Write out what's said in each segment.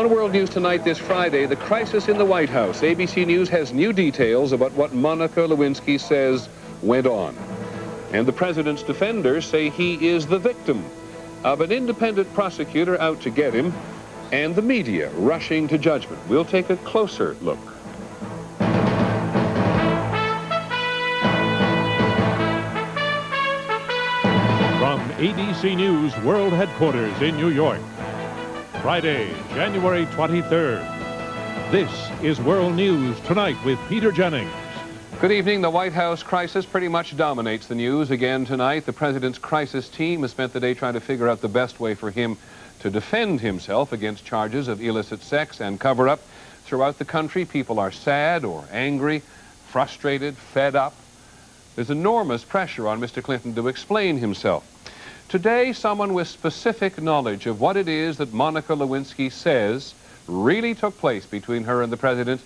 On World News Tonight this Friday, the crisis in the White House. ABC News has new details about what Monica Lewinsky says went on. And the president's defenders say he is the victim of an independent prosecutor out to get him, and the media rushing to judgment. We'll take a closer look. From ABC News World Headquarters in New York, Friday, January 23rd. This is World News Tonight with Peter Jennings. Good evening. The White House crisis pretty much dominates the news again tonight. The president's crisis team has spent the day trying to figure out the best way for him to defend himself against charges of illicit sex and cover-up. Throughout the country, people are sad or angry, frustrated, fed up. There's enormous pressure on Mr. Clinton to explain himself. Today, someone with specific knowledge of what it is that Monica Lewinsky says really took place between her and the president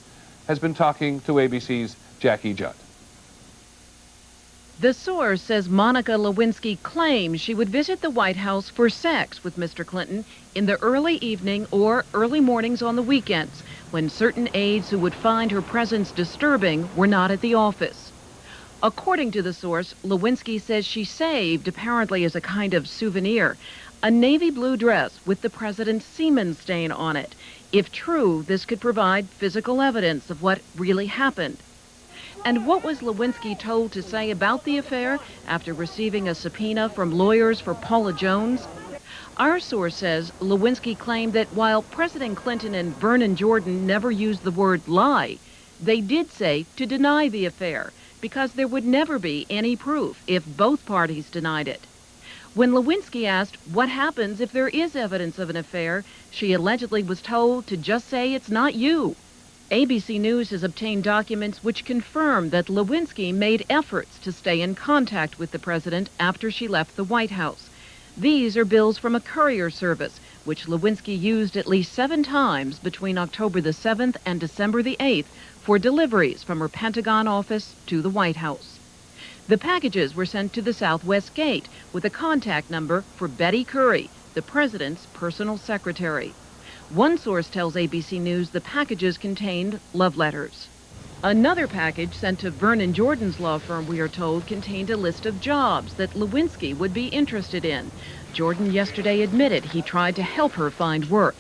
has been talking to ABC's Jackie Judd. The source says Monica Lewinsky claims she would visit the White House for sex with Mr. Clinton in the early evening or early mornings on the weekends, when certain aides who would find her presence disturbing were not at the office. According to the source, Lewinsky says she saved, apparently as a kind of souvenir, a navy blue dress with the president's semen stain on it. If true, this could provide physical evidence of what really happened. And what was Lewinsky told to say about the affair after receiving a subpoena from lawyers for Paula Jones? Our source says Lewinsky claimed that while President Clinton and Vernon Jordan never used the word lie, they did say to deny the affair, because there would never be any proof if both parties denied it. When Lewinsky asked what happens if there is evidence of an affair, she allegedly was told to just say it's not you. ABC News has obtained documents which confirm that Lewinsky made efforts to stay in contact with the president after she left the White House. These are bills from a courier service, which Lewinsky used at least 7 times between October the 7th and December the 8th for deliveries from her Pentagon office to the White House. The packages were sent to the Southwest Gate with a contact number for Betty Curry, the president's personal secretary. One source tells ABC News the packages contained love letters. Another package sent to Vernon Jordan's law firm, we are told, contained a list of jobs that Lewinsky would be interested in. Jordan yesterday admitted he tried to help her find work.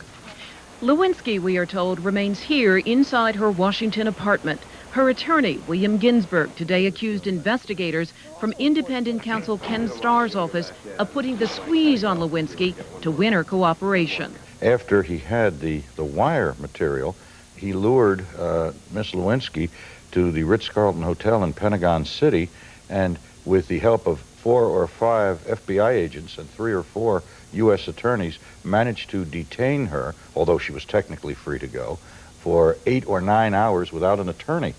Lewinsky, we are told, remains here inside her Washington apartment. Her attorney, William Ginsburg, today accused investigators from independent counsel Ken Starr's office of putting the squeeze on Lewinsky to win her cooperation. After he had the wire material, he lured Miss Lewinsky to the Ritz-Carlton Hotel in Pentagon City, and with the help of 4 or 5 FBI agents and 3 or 4 U.S. attorneys, managed to detain her, although she was technically free to go, for 8 or 9 hours without an attorney.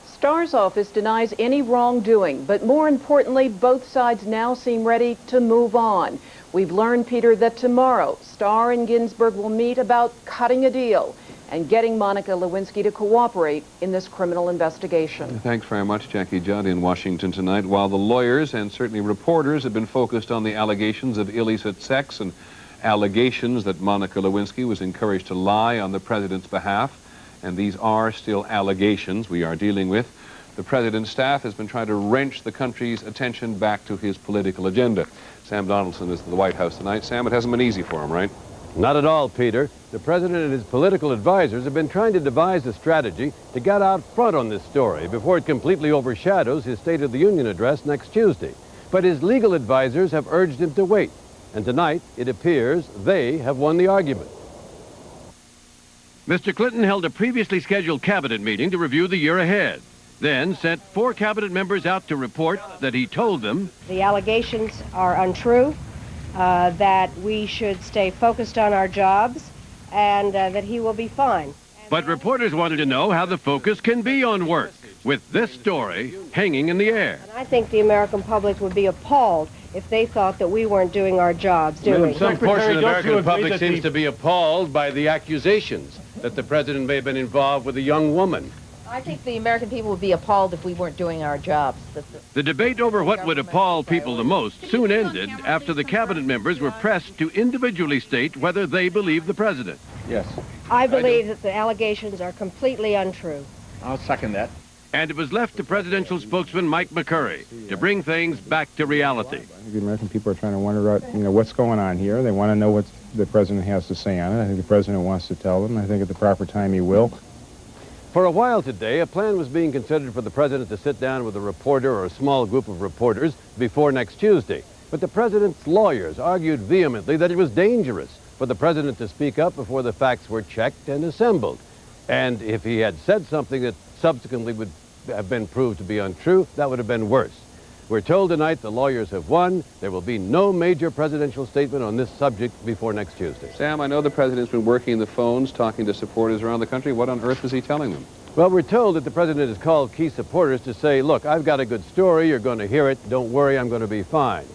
Starr's office denies any wrongdoing, but more importantly, both sides now seem ready to move on. We've learned, Peter, that tomorrow Starr and Ginsburg will meet about cutting a deal and getting Monica Lewinsky to cooperate in this criminal investigation. Thanks very much, Jackie Judd in Washington tonight. While the lawyers and certainly reporters have been focused on the allegations of illicit sex and allegations that Monica Lewinsky was encouraged to lie on the president's behalf, and these are still allegations we are dealing with, the president's staff has been trying to wrench the country's attention back to his political agenda. Sam Donaldson is at the White House tonight. Sam, it hasn't been easy for him, right? Not at all, Peter. The president and his political advisors have been trying to devise a strategy to get out front on this story before it completely overshadows his State of the Union address next Tuesday. But his legal advisors have urged him to wait. And tonight, it appears they have won the argument. Mr. Clinton held a previously scheduled cabinet meeting to review the year ahead, then sent 4 cabinet members out to report that he told them the allegations are untrue, that we should stay focused on our jobs, and that he will be fine. But reporters wanted to know how the focus can be on work, with this story hanging in the air. And I think the American public would be appalled if they thought that we weren't doing our jobs, do we? Some portion of the American public seems to be appalled by the accusations that the president may have been involved with a young woman. I think the American people would be appalled if we weren't doing our jobs. The debate over what would appall people the most soon ended after the cabinet members were pressed to individually state whether they believe the president. Yes. I believe that the allegations are completely untrue. I'll second that. And it was left to presidential spokesman Mike McCurry to bring things back to reality. I think the American people are trying to wonder out, what's going on here. They want to know what the president has to say on it. I think the president wants to tell them. I think at the proper time he will. For a while today, a plan was being considered for the president to sit down with a reporter or a small group of reporters before next Tuesday. But the president's lawyers argued vehemently that it was dangerous for the president to speak up before the facts were checked and assembled. And if he had said something that subsequently would have been proved to be untrue, that would have been worse. We're told tonight the lawyers have won. There will be no major presidential statement on this subject before next Tuesday. Sam, I know the president's been working the phones, talking to supporters around the country. What on earth is he telling them? Well, we're told that the president has called key supporters to say, look, I've got a good story. You're going to hear it. Don't worry, I'm going to be fine.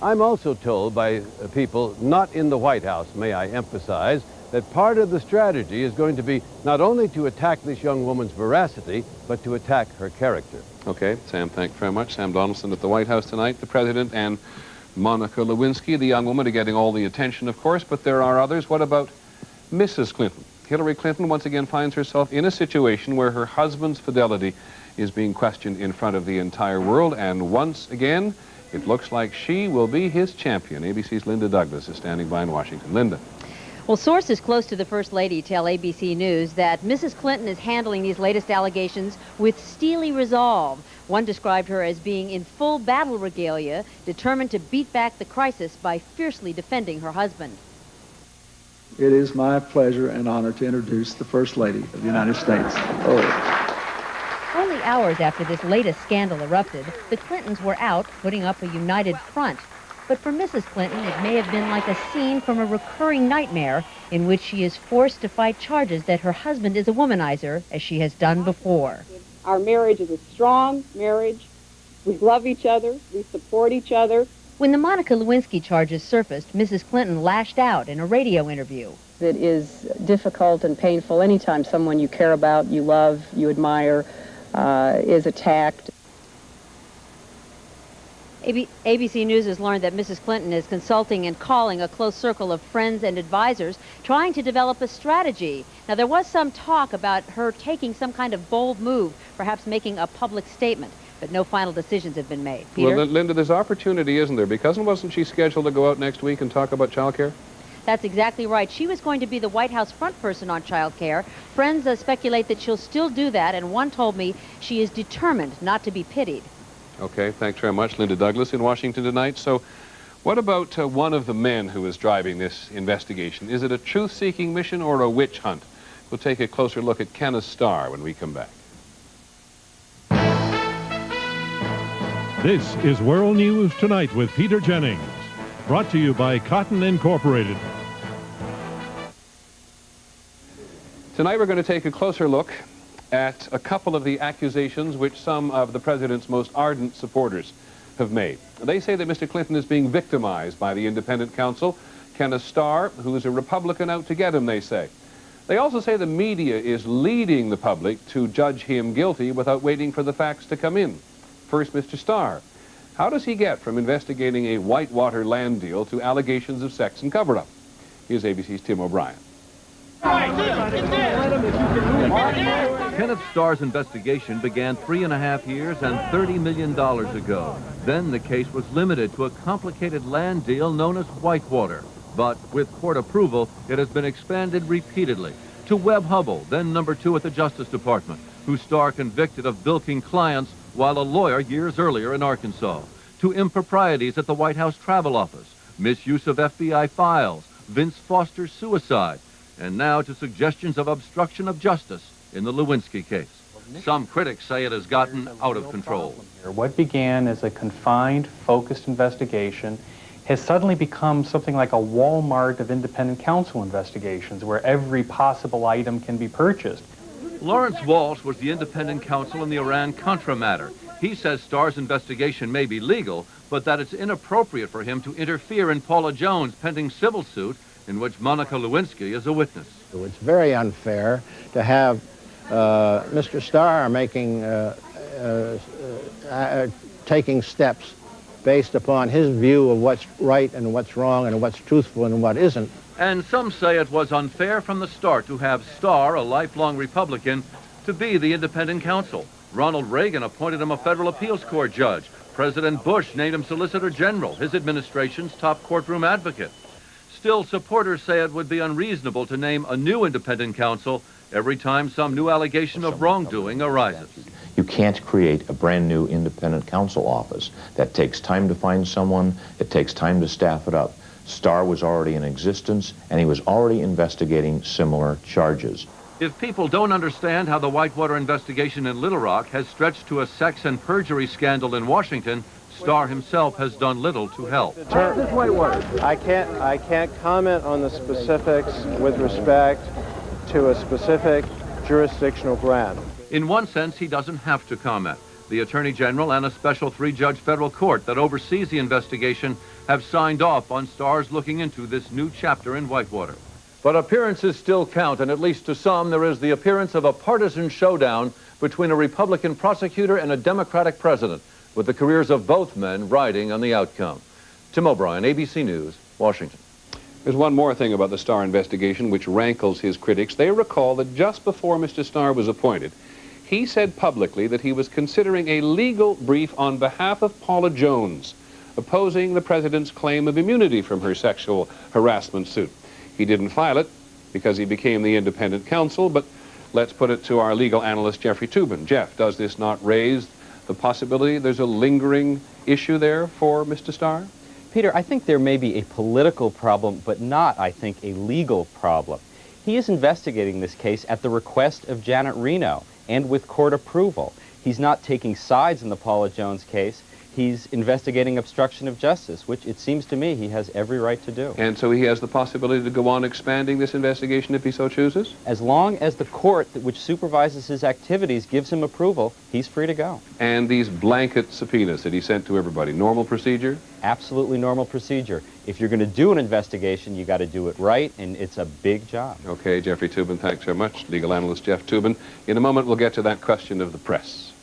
I'm also told by people not in the White House, may I emphasize, that part of the strategy is going to be not only to attack this young woman's veracity, but to attack her character. Okay, Sam, thank you very much. Sam Donaldson at the White House tonight. The president and Monica Lewinsky, the young woman, are getting all the attention, of course, but there are others. What about Mrs. Clinton? Hillary Clinton once again finds herself in a situation where her husband's fidelity is being questioned in front of the entire world, and once again, it looks like she will be his champion. ABC's Linda Douglas is standing by in Washington. Linda. Well, sources close to the First Lady tell ABC News that Mrs. Clinton is handling these latest allegations with steely resolve. One described her as being in full battle regalia, determined to beat back the crisis by fiercely defending her husband. It is my pleasure and honor to introduce the First Lady of the United States. Only hours after this latest scandal erupted, the Clintons were out putting up a united front. But for Mrs. Clinton, it may have been like a scene from a recurring nightmare in which she is forced to fight charges that her husband is a womanizer, as she has done before. Our marriage is a strong marriage. We love each other. We support each other. When the Monica Lewinsky charges surfaced, Mrs. Clinton lashed out in a radio interview. It is difficult and painful anytime someone you care about, you love, you admire, is attacked. ABC News has learned that Mrs. Clinton is consulting and calling a close circle of friends and advisors, trying to develop a strategy. Now, there was some talk about her taking some kind of bold move, perhaps making a public statement, but no final decisions have been made. Peter? Well, Linda, there's opportunity, isn't there? Because wasn't she scheduled to go out next week and talk about child care? That's exactly right. She was going to be the White House front person on child care. Friends speculate that she'll still do that, and one told me she is determined not to be pitied. Okay, thanks very much. Linda Douglas in Washington tonight. So what about one of the men who is driving this investigation? Is it a truth-seeking mission or a witch hunt? We'll take a closer look at Kenneth Starr when we come back. This is World News Tonight with Peter Jennings, brought to you by Cotton Incorporated. Tonight we're going to take a closer look at a couple of the accusations which some of the president's most ardent supporters have made. They say that Mr. Clinton is being victimized by the independent counsel, Kenneth Starr, who is a Republican out to get him, they say. They also say the media is leading the public to judge him guilty without waiting for the facts to come in. First, Mr. Starr. How does he get from investigating a Whitewater land deal to allegations of sex and cover-up? Here's ABC's Tim O'Brien. Kenneth Starr's investigation began 3.5 years and $30 million ago. Then the case was limited to a complicated land deal known as Whitewater. But with court approval, it has been expanded repeatedly to Webb Hubbell, then #2 at the Justice Department, who Starr convicted of bilking clients while a lawyer years earlier in Arkansas, to improprieties at the White House Travel Office, misuse of FBI files, Vince Foster's suicide, and now to suggestions of obstruction of justice in the Lewinsky case. Some critics say it has gotten out of control. What began as a confined, focused investigation has suddenly become something like a Walmart of independent counsel investigations where every possible item can be purchased. Lawrence Walsh was the independent counsel in the Iran-Contra matter. He says Starr's investigation may be legal, but that it's inappropriate for him to interfere in Paula Jones' pending civil suit in which Monica Lewinsky is a witness. It's very unfair to have Mr. Starr making taking steps based upon his view of what's right and what's wrong and what's truthful and what isn't. And some say it was unfair from the start to have Starr, a lifelong Republican, to be the independent counsel. Ronald Reagan appointed him a federal appeals court judge. President Bush named him Solicitor General, his administration's top courtroom advocate. Still, supporters say it would be unreasonable to name a new independent counsel every time some new allegation of wrongdoing arises. You can't create a brand new independent counsel office. That takes time to find someone. It takes time to staff it up. Starr was already in existence, and he was already investigating similar charges. If people don't understand how the Whitewater investigation in Little Rock has stretched to a sex and perjury scandal in Washington, Starr himself has done little to help. I can't comment on the specifics with respect to a specific jurisdictional grant. In one sense, he doesn't have to comment. The Attorney General and a special three-judge federal court that oversees the investigation have signed off on Starr's looking into this new chapter in Whitewater. But appearances still count, and at least to some, there is the appearance of a partisan showdown between a Republican prosecutor and a Democratic president, with the careers of both men riding on the outcome. Tim O'Brien, ABC News, Washington. There's one more thing about the Starr investigation which rankles his critics. They recall that just before Mr. Starr was appointed, he said publicly that he was considering a legal brief on behalf of Paula Jones, opposing the president's claim of immunity from her sexual harassment suit. He didn't file it because he became the independent counsel, but let's put it to our legal analyst, Jeffrey Toobin. Jeff, does this not raise the possibility there's a lingering issue there for Mr. Starr? Peter, I think there may be a political problem, but not, I think, a legal problem. He is investigating this case at the request of Janet Reno and with court approval. He's not taking sides in the Paula Jones case. He's investigating obstruction of justice, which it seems to me he has every right to do. And so he has the possibility to go on expanding this investigation if he so chooses? As long as the court which supervises his activities gives him approval, he's free to go. And these blanket subpoenas that he sent to everybody, normal procedure? Absolutely normal procedure. If you're going to do an investigation, you got to do it right, and it's a big job. Okay, Jeffrey Toobin, thanks very much. Legal analyst Jeff Toobin. In a moment, we'll get to that question of the press.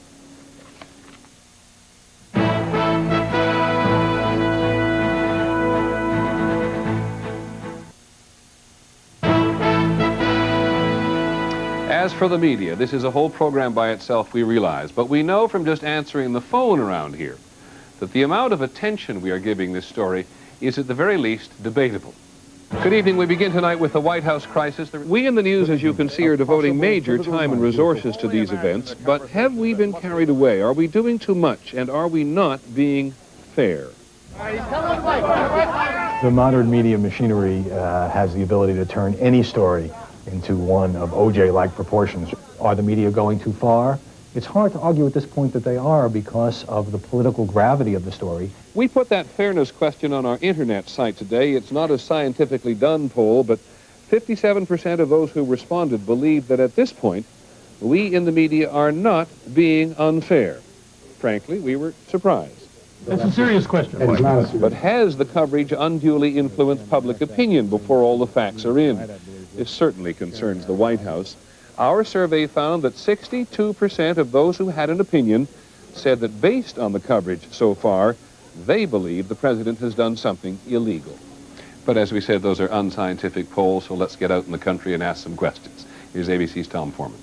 As for the media, this is a whole program by itself, we realize, but we know from just answering the phone around here that the amount of attention we are giving this story is at the very least debatable. Good evening. We begin tonight with the White House crisis. We in the news, as you can see, are devoting major time and resources to these events, but have we been carried away? Are we doing too much, and are we not being fair? The modern media machinery has the ability to turn any story into one of OJ-like proportions. Are the media going too far? It's hard to argue at this point that they are because of the political gravity of the story. We put that fairness question on our internet site today. It's not a scientifically done poll, but 57% of those who responded believe that at this point, we in the media are not being unfair. Frankly, we were surprised. That's a serious question. But has the coverage unduly influenced public opinion before all the facts are in? This certainly concerns the White House. Our survey found that 62% of those who had an opinion said that based on the coverage so far, they believe the president has done something illegal. But as we said, those are unscientific polls, so let's get out in the country and ask some questions. Here's ABC's Tom Foreman.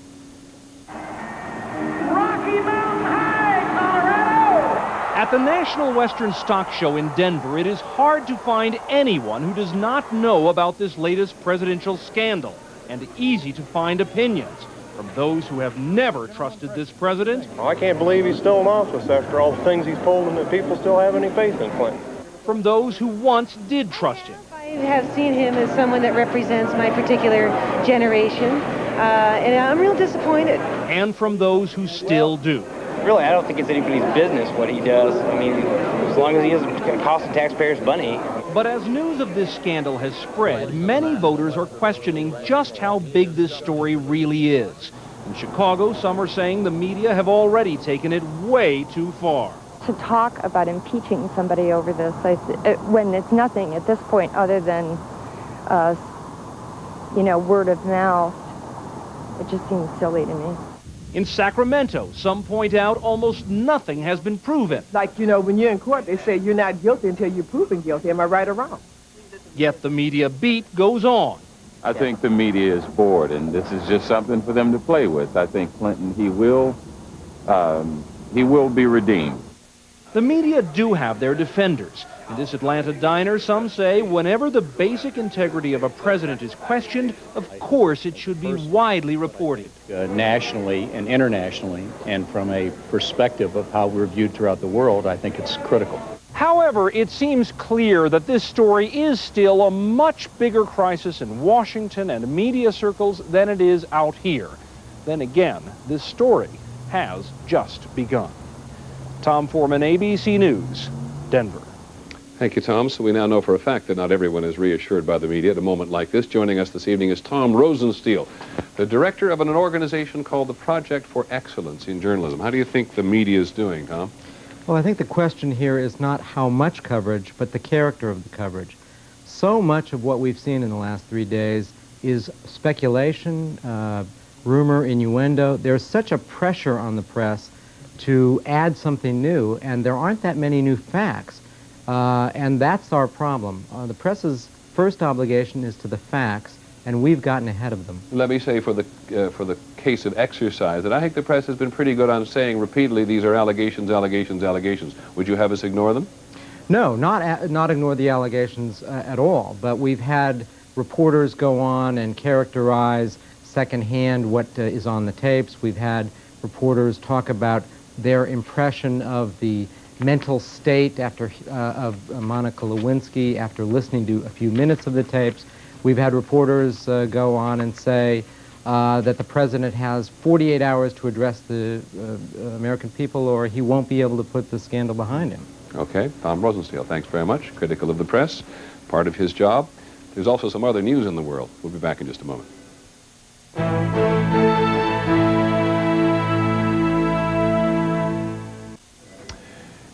At the National Western Stock Show in Denver, it is hard to find anyone who does not know about this latest presidential scandal, and easy to find opinions from those who have never trusted this president. I can't believe he's still in office after all the things he's pulled and that people still have any faith in Clinton. From those who once did trust him. I have seen him as someone that represents my particular generation, and I'm real disappointed. And from those who still do. Really, I don't think it's anybody's business what he does. I mean, as long as he isn't going to cost the taxpayers money. But as news of this scandal has spread, many voters are questioning just how big this story really is. In Chicago, some are saying the media have already taken it way too far. To talk about impeaching somebody over this, when it's nothing at this point other than, word of mouth, it just seems silly to me. In Sacramento, some point out almost nothing has been proven. Like, you know, when you're in court, they say you're not guilty until you're proven guilty. Am I right or wrong? Yet the media beat goes on. I think the media is bored, and this is just something for them to play with. I think Clinton, he will be redeemed. The media do have their defenders. In this Atlanta diner, some say whenever the basic integrity of a president is questioned, of course it should be widely reported. Nationally and internationally, and from a perspective of how we're viewed throughout the world, I think it's critical. However, it seems clear that this story is still a much bigger crisis in Washington and media circles than it is out here. Then again, this story has just begun. Tom Foreman, ABC News, Denver. Thank you, Tom. So we now know for a fact that not everyone is reassured by the media at a moment like this. Joining us this evening is Tom Rosenstiel, the director of an organization called the Project for Excellence in Journalism. How do you think the media is doing, Tom? Well, I think the question here is not how much coverage, but the character of the coverage. So much of what we've seen in the last 3 days is speculation, rumor, innuendo. There's such a pressure on the press to add something new, and there aren't that many new facts. And that's our problem. The press's first obligation is to the facts, and we've gotten ahead of them. Let me say for the case of exercise that I think the press has been pretty good on saying repeatedly these are allegations, allegations, allegations. Would you have us ignore them? No, not ignore the allegations at all, but we've had reporters go on and characterize secondhand what is on the tapes. We've had reporters talk about their impression of the mental state of Monica Lewinsky after listening to a few minutes of the tapes. We've had reporters go on and say that the president has 48 hours to address the American people, or he won't be able to put the scandal behind him. Okay, Tom Rosenstiel, thanks very much. Critical of the press, part of his job. There's also some other news in the world. We'll be back in just a moment.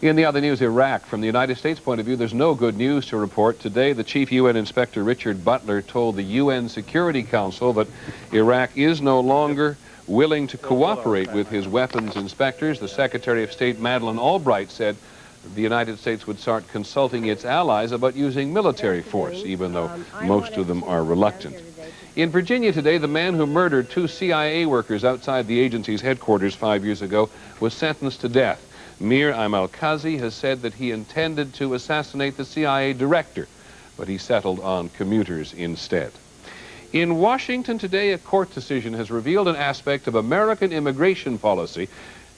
In the other news, Iraq. From the United States point of view, there's no good news to report. Today, the chief UN inspector, Richard Butler, told the UN Security Council that Iraq is no longer willing to cooperate with his weapons inspectors. The Secretary of State, Madeleine Albright, said the United States would start consulting its allies about using military force, even though most of them are reluctant. In Virginia today, the man who murdered 2 CIA workers outside the agency's headquarters 5 years ago was sentenced to death. Mir Amal-Kazi has said that he intended to assassinate the CIA director, but he settled on commuters instead. In Washington today, a court decision has revealed an aspect of American immigration policy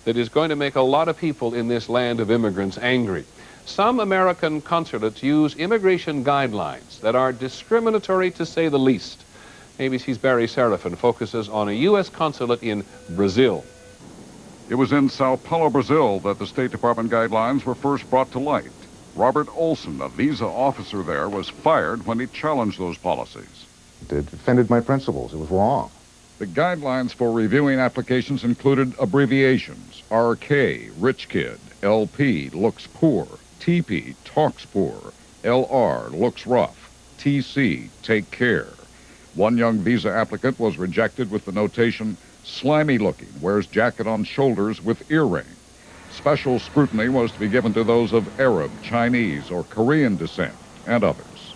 that is going to make a lot of people in this land of immigrants angry. Some American consulates use immigration guidelines that are discriminatory, to say the least. ABC's Barry Serafin focuses on a U.S. consulate in Brazil. It was in Sao Paulo, Brazil, that the State Department guidelines were first brought to light. Robert Olson, a visa officer there, was fired when he challenged those policies. It defended my principles. It was wrong. The guidelines for reviewing applications included abbreviations: RK, rich kid; LP, looks poor; TP, talks poor; LR, looks rough; TC, take care. One young visa applicant was rejected with the notation, slimy looking, wears jacket on shoulders with earring. Special scrutiny was to be given to those of Arab, Chinese, or Korean descent, and others.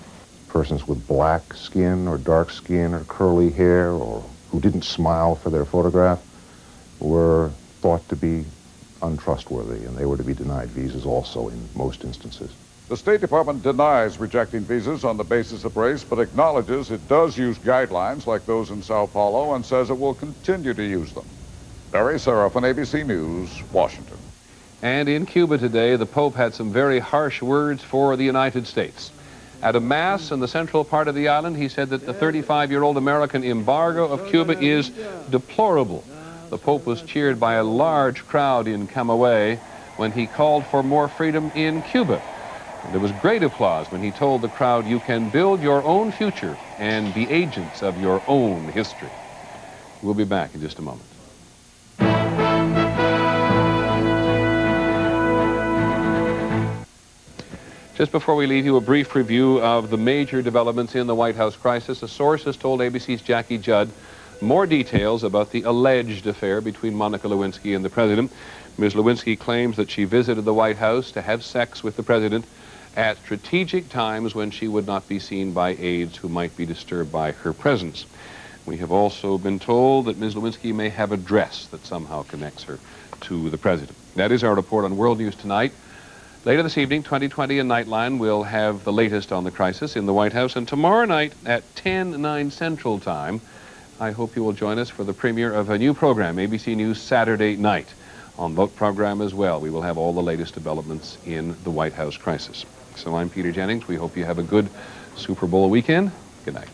Persons with black skin or dark skin or curly hair, or who didn't smile for their photograph, were thought to be untrustworthy, and they were to be denied visas also in most instances. The State Department denies rejecting visas on the basis of race, but acknowledges it does use guidelines like those in Sao Paulo and says it will continue to use them. Barry Serafin, ABC News, Washington. And in Cuba today, the Pope had some very harsh words for the United States. At a mass in the central part of the island, he said that the 35-year-old American embargo of Cuba is deplorable. The Pope was cheered by a large crowd in Camagüey when he called for more freedom in Cuba. There was great applause when he told the crowd, you can build your own future and be agents of your own history. We'll be back in just a moment. Just before we leave you, a brief review of the major developments in the White House crisis. A source has told ABC's Jackie Judd more details about the alleged affair between Monica Lewinsky and the president. Ms. Lewinsky claims that she visited the White House to have sex with the president at strategic times when she would not be seen by aides who might be disturbed by her presence. We have also been told that Ms. Lewinsky may have a dress that somehow connects her to the president. That is our report on World News Tonight. Later this evening, 2020 and Nightline will have the latest on the crisis in the White House. And tomorrow night at 10/9 Central Time, I hope you will join us for the premiere of a new program, ABC News Saturday Night. On that program as well, we will have all the latest developments in the White House crisis. So I'm Peter Jennings. We hope you have a good Super Bowl weekend. Good night.